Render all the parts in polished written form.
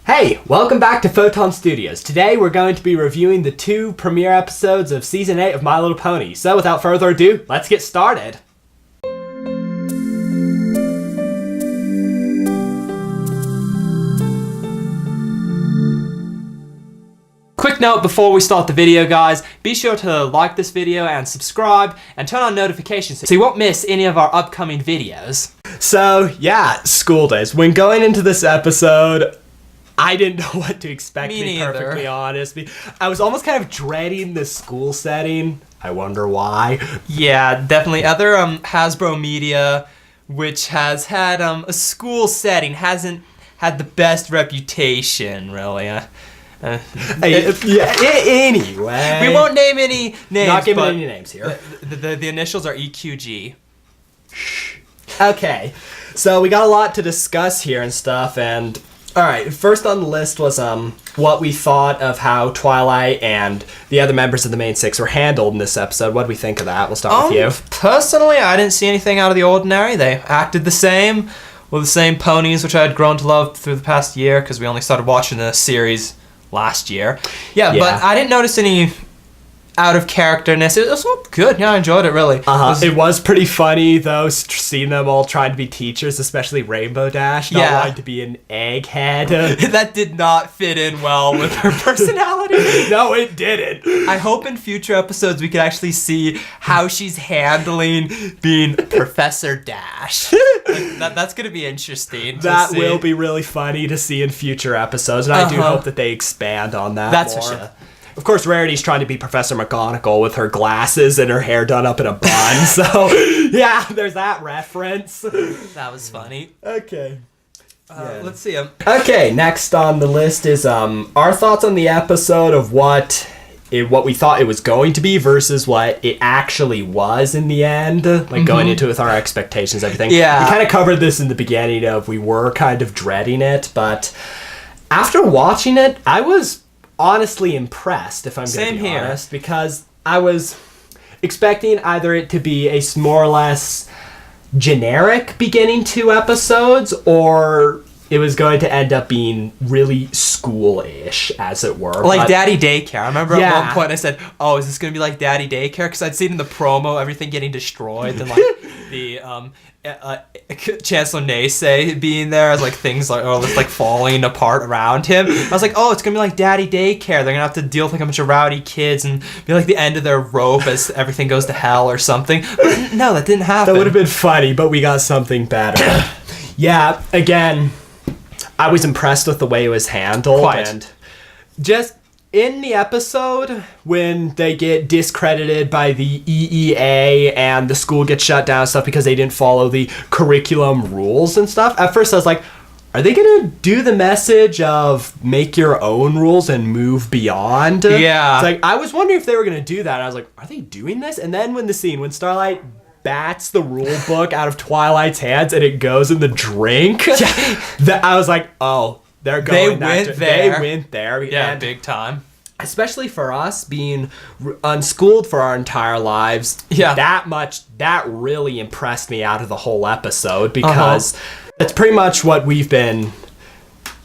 Hey, welcome back to Photon Studios. Today we're going to be reviewing the 2 premiere episodes of Season 8 of My Little Pony. So without further ado, let's get started. Quick note before we start the video, guys, be sure to like this video and subscribe and turn on notifications so you won't miss any of our upcoming videos. So yeah, school days. When going into this episode, I didn't know what to expect, to be perfectly honest. I was almost kind of dreading the school setting. I wonder why. Yeah, definitely. Other Hasbro media, which has had a school setting, hasn't had the best reputation, really. Anyway. We won't name any names. Not giving any names here. The initials are EQG. Okay, so we got a lot to discuss here and stuff, and alright, first on the list was what we thought of how Twilight and the other members of the main 6 were handled in this episode. What do we think of that? We'll start with you. Personally, I didn't see anything out of the ordinary. They acted the same, with the same ponies, which I had grown to love through the past year, because we only started watching the series last year. Yeah, but I didn't notice any out of characterness. It was all good. Yeah, I enjoyed it, really. It was pretty funny, though, seeing them all trying to be teachers, especially Rainbow Dash, not wanting to be an egghead. That did not fit in well with her personality. No, it didn't. I hope in future episodes we can actually see how she's handling being Professor Dash. That's going to be interesting. That will be really funny to see in future episodes, and I do hope that they expand on that That's more. for sure. Of course, Rarity's trying to be Professor McGonagall with her glasses and her hair done up in a bun, so yeah, there's that reference. That was funny. Okay. Let's see. Okay, next on the list is our thoughts on the episode of what we thought it was going to be versus what it actually was in the end, like going into it with our expectations, everything. Yeah. We kind of covered this in the beginning of we were kind of dreading it, but after watching it, I was honestly impressed, if I'm going to be honest, because I was expecting either it to be a more or less generic beginning 2 episodes, or it was going to end up being really school-ish, as it were. Like Daddy Daycare. I remember at one point I said, oh, is this going to be like Daddy Daycare? Because I'd seen in the promo everything getting destroyed and like the Chancellor Naysay being there as like things like falling apart around him. I was like, oh, it's gonna be like Daddy Daycare. They're gonna have to deal with like a bunch of rowdy kids and be like the end of their rope as everything goes to hell or something. But no, that didn't happen. That would have been funny, but we got something better. Yeah, again, I was impressed with the way it was handled. And just in the episode, when they get discredited by the EEA and the school gets shut down and stuff because they didn't follow the curriculum rules and stuff, at first I was like, are they going to do the message of make your own rules and move beyond? Yeah. It's like, I was wondering if they were going to do that. I was like, are they doing this? And then when Starlight bats the rule book out of Twilight's hands and it goes in the drink, I was like, oh, they're going there. They went there. Yeah, and big time. Especially for us being unschooled for our entire lives. Yeah. That really impressed me out of the whole episode, because it's pretty much what we've been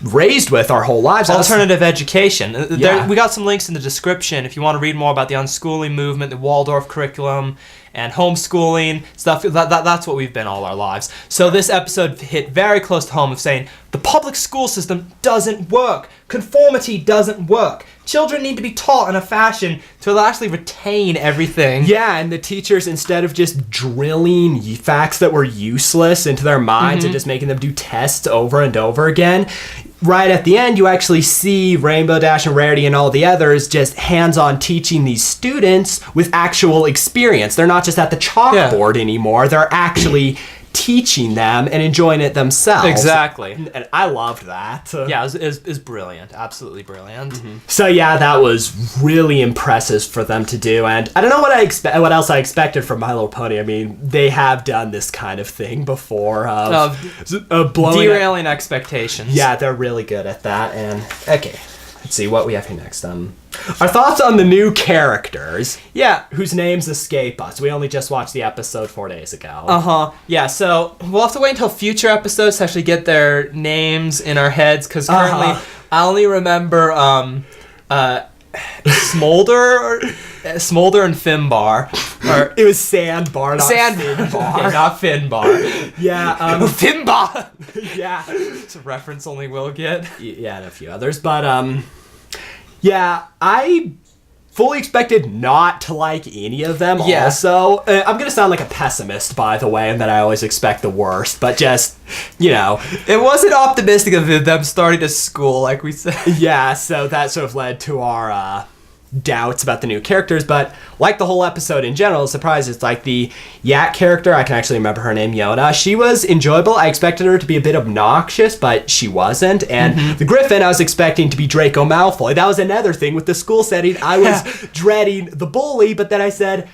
raised with our whole lives. Alternative education. We got some links in the description if you want to read more about the unschooling movement, the Waldorf curriculum, and homeschooling stuff. That's what we've been all our lives. So this episode hit very close to home of saying the public school system doesn't work. Conformity doesn't work. Children need to be taught in a fashion to actually retain everything. Yeah, and the teachers, instead of just drilling facts that were useless into their minds and just making them do tests over and over again, right at the end, you actually see Rainbow Dash and Rarity and all the others just hands-on teaching these students with actual experience. They're not just at the chalkboard anymore. They're actually teaching them and enjoying it themselves. Exactly. And I loved that. Yeah, it was brilliant. Absolutely brilliant. So yeah, that was really impressive for them to do. And I don't know what else I expected from My Little Pony. I mean, they have done this kind of thing before. Derailing expectations. Yeah, they're really good at that. And okay, let's see what we have here next. Our thoughts on the new characters. Yeah. Whose names escape us. We only just watched the episode 4 days ago. Yeah, so we'll have to wait until future episodes to actually get their names in our heads, because currently I only remember Smolder and Finbar. Or it was Sandbar, not Finbar. Yeah, not Finbar. Yeah, Finbar. Yeah, It's a reference only Will get. Yeah, and a few others, but yeah, I fully expected not to like any of them. Yeah. Also, I'm gonna sound like a pessimist, by the way, and that I always expect the worst, but just, you know, It wasn't optimistic of them starting to school, like we said. yeah. So that sort of led to our doubts about the new characters, but like the whole episode in general, surprise, it's like the Yak character, I can actually remember her name, Yona. She was enjoyable. I expected her to be a bit obnoxious, but she wasn't. And the Griffin, I was expecting to be Draco Malfoy. That was another thing with the school setting. I was dreading the bully, but then I said,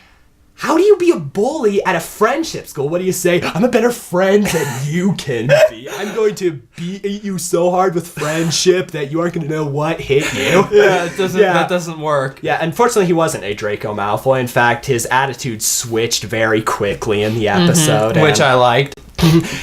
how do you be a bully at a friendship school? What do you say? I'm a better friend than you can be. I'm going to beat you so hard with friendship that you aren't going to know what hit you. Yeah, that doesn't work. Yeah, unfortunately, he wasn't a Draco Malfoy. In fact, his attitude switched very quickly in the episode. Which I liked.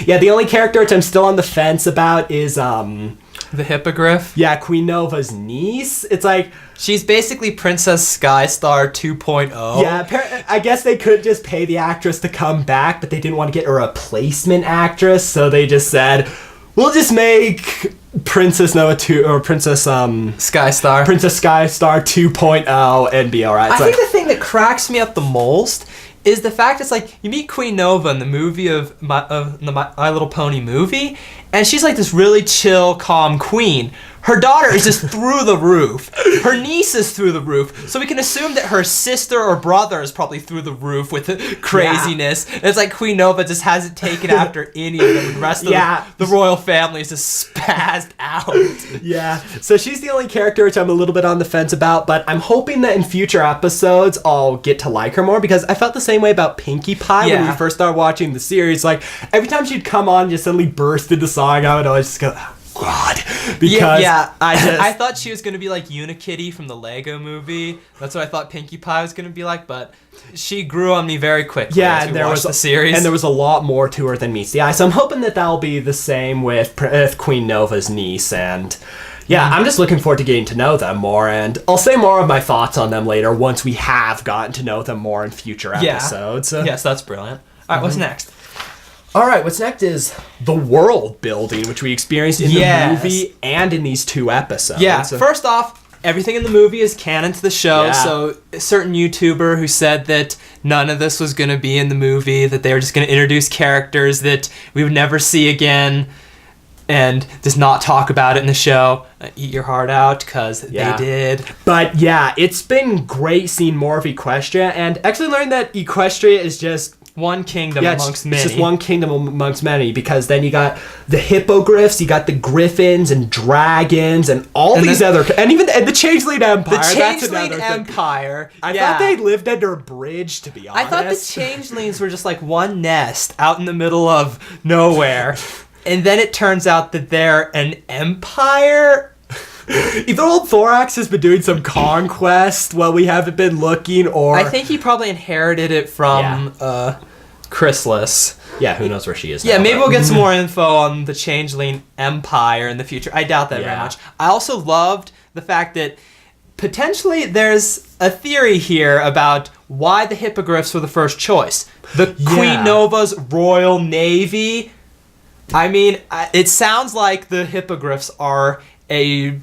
Yeah, the only character which I'm still on the fence about is, The Hippogriff. yeah, Queen Nova's niece. It's like, She's basically Princess Skystar 2.0. yeah, I guess they could just pay the actress to come back, but they didn't want to get a replacement actress, so they just said, we'll just make Princess Nova 2, or Princess Skystar. Princess Skystar 2.0 and be alright. I think the thing that cracks me up the most is the fact it's like you meet Queen Nova in the movie of the My Little Pony movie, and she's like this really chill, calm queen. Her daughter is just through the roof. Her niece is through the roof. So we can assume that her sister or brother is probably through the roof with craziness. Yeah. And it's like Queen Nova just hasn't taken after any of them. And the rest of the royal family is just spazzed out. Yeah. So she's the only character which I'm a little bit on the fence about, but I'm hoping that in future episodes I'll get to like her more, because I felt the same way about Pinkie Pie when we first started watching the series. Like, every time she'd come on and just suddenly burst into song, I would always just go, God, because I thought she was gonna be like Unikitty from the Lego Movie. That's what I thought Pinkie Pie was gonna be like, but she grew on me very quickly. Yeah, as we and there was the series, and there was a lot more to her than meets the eye. So I'm hoping that that'll be the same with Queen Nova's niece, and yeah, I'm just looking forward to getting to know them more, and I'll say more of my thoughts on them later once we have gotten to know them more in future episodes. Yes, that's brilliant. All right, what's next? All right, what's next is the world building, which we experienced in the movie and in these 2 episodes. Yeah, first off, everything in the movie is canon to the show, so a certain YouTuber who said that none of this was going to be in the movie, that they were just going to introduce characters that we would never see again, and just not talk about it in the show, eat your heart out, because they did. But yeah, it's been great seeing more of Equestria, and actually learning that Equestria is just one kingdom amongst many. It's just one kingdom amongst many, because then you got the hippogriffs, you got the griffins and dragons and all these other, and even the Changeling Empire. The Changeling Empire. I thought they lived under a bridge, to be honest. I thought the Changelings were just like one nest out in the middle of nowhere, and then it turns out that they're an empire. Either old Thorax has been doing some conquest while we haven't been looking, or I think he probably inherited it from Chrysalis. Yeah, who knows where she is now, Yeah, maybe we'll get some more info on the Changeling Empire in the future. I doubt that very much. I also loved the fact that potentially there's a theory here about why the hippogriffs were the first choice. The Queen Nova's Royal Navy. I mean, it sounds like the hippogriffs are a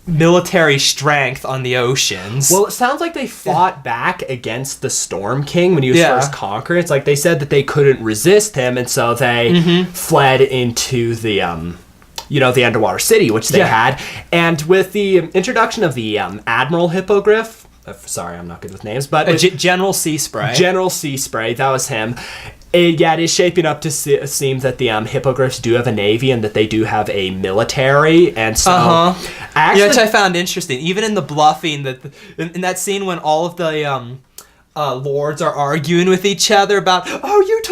military strength on the oceans. Well, it sounds like they fought back against the Storm King when he was first conquered. It's like they said that they couldn't resist him, and so they fled into the the underwater city, which they had. And with the introduction of the Admiral Hippogriff, sorry, I'm not good with names, but General Sea Spray. General Sea Spray, that was him. It is shaping up to seem that the hippogriffs do have a navy and that they do have a military, and so actually, which I found interesting. Even in the bluffing, that in that scene when all of the lords are arguing with each other about, oh, you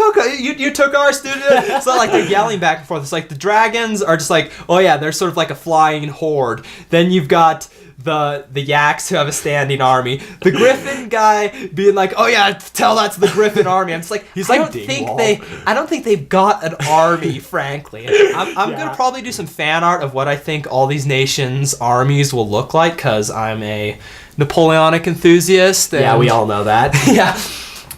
took our student. It's not like they're yelling back and forth. It's like the dragons are just like, oh yeah, they're sort of like a flying horde. Then you've got the yaks who have a standing army. The Griffin guy being like, "Oh yeah, tell that to the Griffin army." I'm just like, I don't think they've got an army, frankly. I'm gonna probably do some fan art of what I think all these nations' armies will look like, because I'm a Napoleonic enthusiast. Yeah, we all know that. Yeah.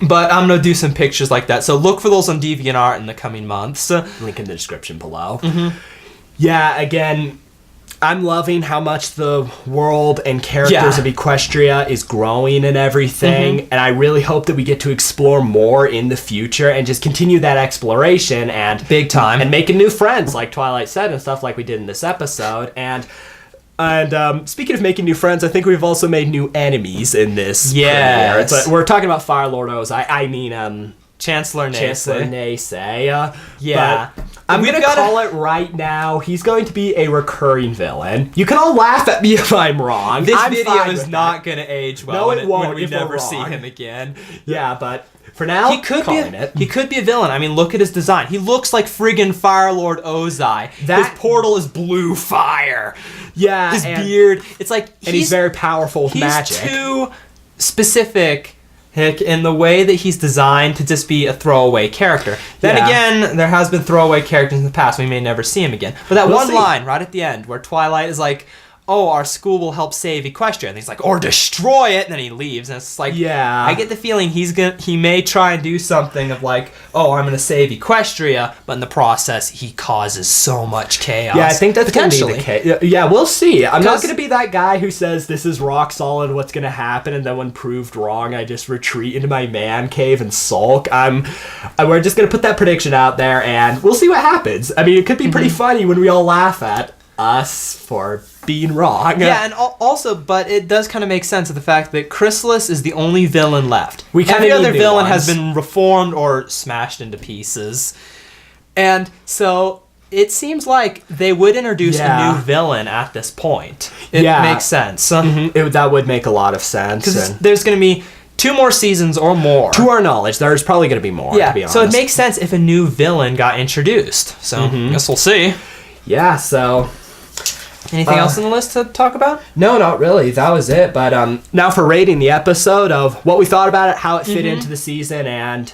But I'm going to do some pictures like that. So look for those on DeviantArt in the coming months. Link in the description below. Yeah, again, I'm loving how much the world and characters of Equestria is growing and everything. And I really hope that we get to explore more in the future and just continue that exploration and big time. And making new friends, like Twilight said, and stuff like we did in this episode. And speaking of making new friends, I think we've also made new enemies in this premiere. We're talking about Firelord Ozai. I mean, Chancellor Nace. Yeah. I'm going to call it right now. He's going to be a recurring villain. You can all laugh at me if I'm wrong. This video is not going to age well. No, it won't. When we never see him again. Yeah, but for now, he could be a villain. I mean, look at his design. He looks like friggin' Firelord Ozai. His portal is blue fire. Yeah, his beard. It's like he's very powerful with magic. He's too specific in the way that he's designed to just be a throwaway character. Then again, there has been throwaway characters in the past. We may never see him again. But that one line right at the end where Twilight is like, "Oh, our school will help save Equestria," and he's like, "Or destroy it," and then he leaves, and it's like, I get the feeling he may try and do something of like, "Oh, I'm gonna save Equestria," but in the process, he causes so much chaos. Yeah, I think that's gonna be the case. Yeah, we'll see. I'm not gonna be that guy who says this is rock solid, what's gonna happen, and then when proved wrong, I just retreat into my man cave and sulk. We're just gonna put that prediction out there, and we'll see what happens. I mean, it could be pretty funny when we all laugh at us for being wrong. Yeah, and also, but it does kind of make sense of the fact that Chrysalis is the only villain left. Every other villain has been reformed or smashed into pieces. And so it seems like they would introduce a new villain at this point. It makes sense. That would make a lot of sense. Because there's going to be 2 more seasons or more. To our knowledge, there's probably going to be more, to be honest. So it makes sense if a new villain got introduced. So I guess we'll see. Yeah, so... Anything else on the list to talk about? No, not really. That was it. But now for rating the episode of what we thought about it, how it fit into the season, and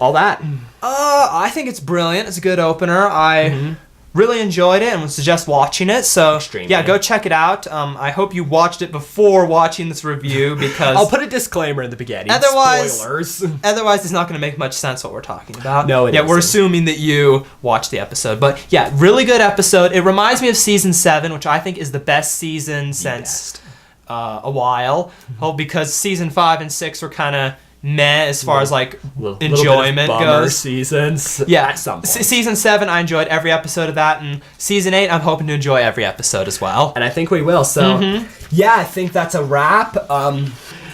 all that. I think it's brilliant. It's a good opener. I really enjoyed it and would suggest watching it. So yeah, go check it out. I hope you watched it before watching this review, because I'll put a disclaimer in the beginning. Spoilers. Otherwise, it's not going to make much sense what we're talking about. No, it isn't. We're assuming that you watched the episode. But yeah, really good episode. It reminds me of season 7, which I think is the best season since a while. Well, because season 5 and 6 were kind of meh as far as like enjoyment goes. Seasons. Yeah, at some point. Season 7, I enjoyed every episode of that, and season 8, I'm hoping to enjoy every episode as well. And I think we will. So yeah, I think that's a wrap.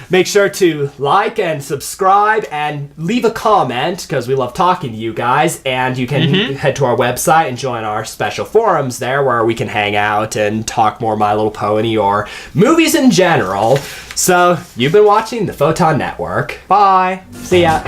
Make sure to like and subscribe and leave a comment, because we love talking to you guys. And you can head to our website and join our special forums there, where we can hang out and talk more My Little Pony or movies in general. So you've been watching the Photon Network. Bye. See ya.